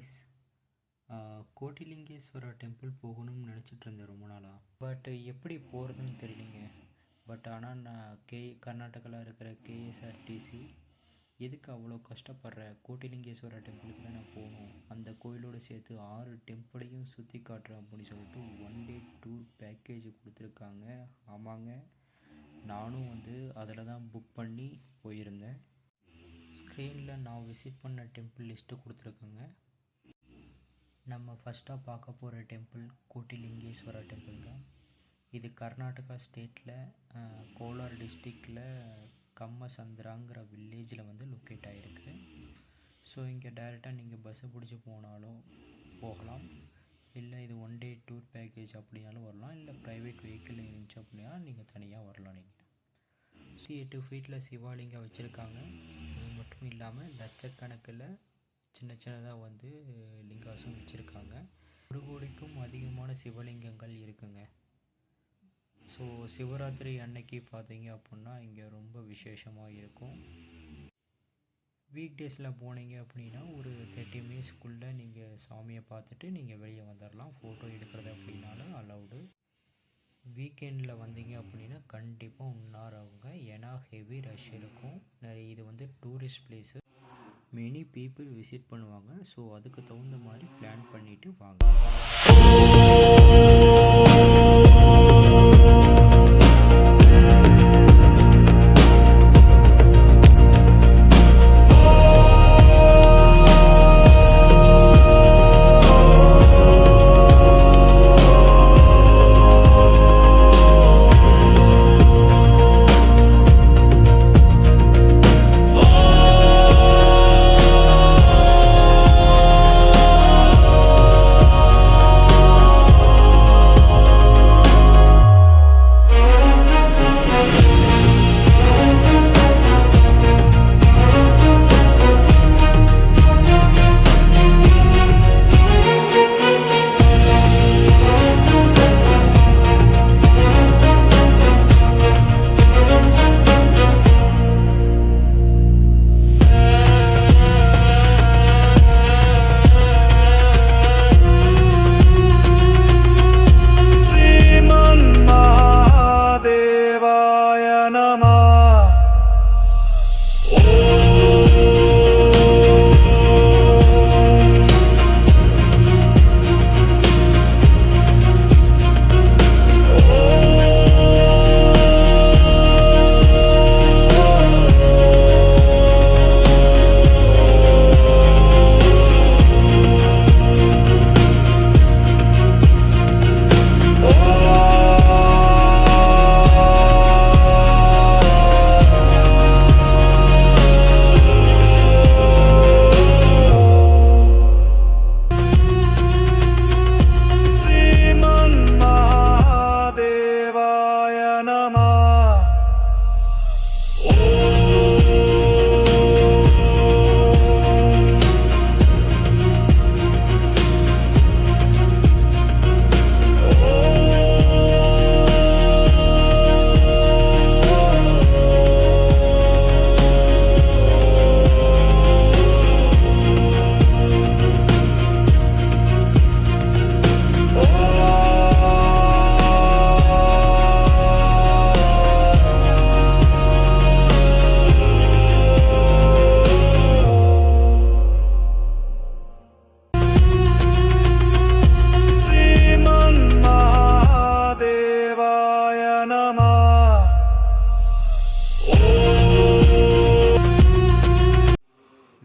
Guys, Kotilingeshwara temple போகணும்னு நினச்சிட்டு இருந்தேன் ரொம்ப நாளாக. பட் எப்படி போகிறதுன்னு தெரியலிங்க. ஆனால் நான் கர்நாடகாவில் இருக்கிற கேஎஸ்ஆர்டிசி எதுக்கு அவ்வளோ கஷ்டப்படுற, கோட்டிலிங்கேஸ்வரா டெம்பிளுக்கு தான் நான் போகணும், அந்த கோயிலோடு சேர்த்து 6 டெம்பிளையும் சுற்றி காட்டுறேன் அப்படின்னு சொல்லிட்டு 1 டே டூர் பேக்கேஜ் கொடுத்துருக்காங்க. ஆமாங்க, நானும் அதில் தான் புக் பண்ணி போயிருந்தேன். ஸ்க்ரீனில் நான் விசிட் பண்ண டெம்பிள் லிஸ்ட்டு கொடுத்துருக்கேங்க. நம்ம ஃபஸ்ட்டாக பார்க்க போகிற டெம்பிள் கோட்டிலிங்கேஸ்வரா டெம்பிள் தான். இது கர்நாடகா ஸ்டேட்டில் கோலார் டிஸ்ட்ரிக்டில் கம்மசந்திராங்கிற வில்லேஜில் லொக்கேட் ஆகிருக்கு. ஸோ இங்கே டைரெக்டாக நீங்கள் பஸ்ஸை பிடிச்சி போனாலும் போகலாம், இல்லை இது 1 டே டூர் பேக்கேஜ் அப்படின்னாலும் வரலாம், இல்லை ப்ரைவேட் வெஹிக்கிள் இருந்துச்சு அப்படின்னா நீங்கள் தனியாக வரலாம். நீங்கள் 8 ஃபீட்டில் சிவாலிங்கம் வச்சுருக்காங்க. அது மட்டும் இல்லாமல் லட்சக்கணக்கில் சின்ன சின்னதாக லிங்காஸும் வச்சுருக்காங்க. 1 கோடிக்கும் அதிகமான சிவலிங்கங்கள் இருக்குங்க. ஸோ சிவராத்திரி அன்னைக்கு பார்த்தீங்க அப்படின்னா இங்கே ரொம்ப விசேஷமாக இருக்கும். வீக் டேஸில் போனீங்க அப்படின்னா ஒரு 30 மினிட்ஸ்க்குள்ளே நீங்கள் சாமியை பார்த்துட்டு நீங்கள் வெளியே வந்துடலாம். ஃபோட்டோ எடுக்கிறது அப்படின்னாலும் அலவுடு. வீக்கெண்டில் வந்தீங்க அப்படின்னா கண்டிப்பாக 1 hour ஆகுங்க. ஏன்னா ஹெவி ரஷ் இருக்கும். இது tourist place, many people visit பண்ணுவாங்க. ஸோ அதுக்கு தகுந்த மாதிரி பிளான் பண்ணிவிட்டு வாங்க.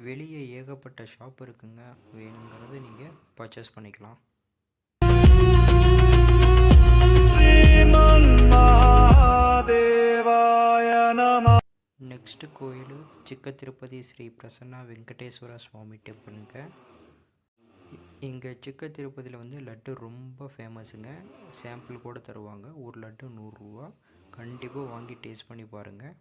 வெளியே ஏகப்பட்ட ஷாப் இருக்குங்க. வேணுங்கிறது நீங்கள் பர்ச்சேஸ் பண்ணிக்கலாம். நெக்ஸ்ட் கோயில் சிக்க திருப்பதி ஸ்ரீ பிரசன்னா வெங்கடேஸ்வர சுவாமி டெம்பிளுங்க. இங்கே சிக்க திருப்பதியில் லட்டு ரொம்ப ஃபேமஸுங்க. சாம்பிள் கூட தருவாங்க. ஒரு லட்டு 100 ரூபா. கண்டிப்பாக வாங்கி டேஸ்ட் பண்ணி பாருங்கள்.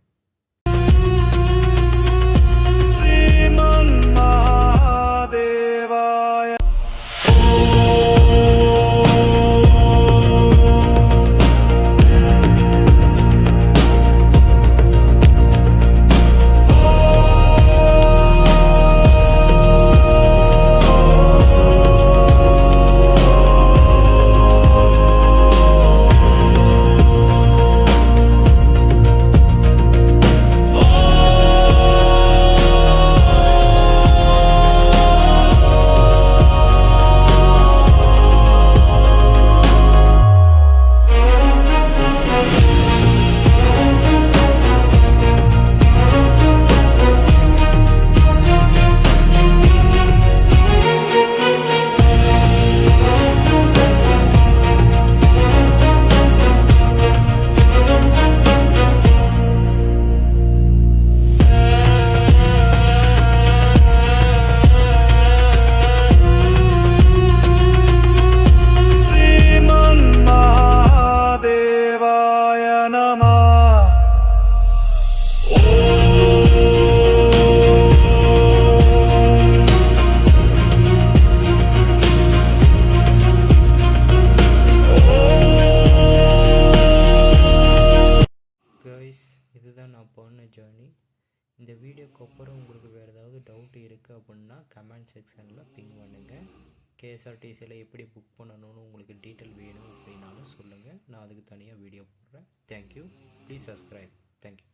இந்த வீடியோக்கு அப்புறம் உங்களுக்கு வேறு ஏதாவது டவுட் இருக்குது அப்படின்னா கமெண்ட் செக்ஷனில் பிங் பண்ணுங்கள். கேஎஸ்ஆர்டிசியில் எப்படி புக் பண்ணணும்னு உங்களுக்கு டீட்டெயில் வேணும் அப்படின்னாலும் சொல்லுங்கள். நான் அதுக்கு தனியாக வீடியோ போடுறேன். தேங்க்யூ. Please subscribe. தேங்க்யூ.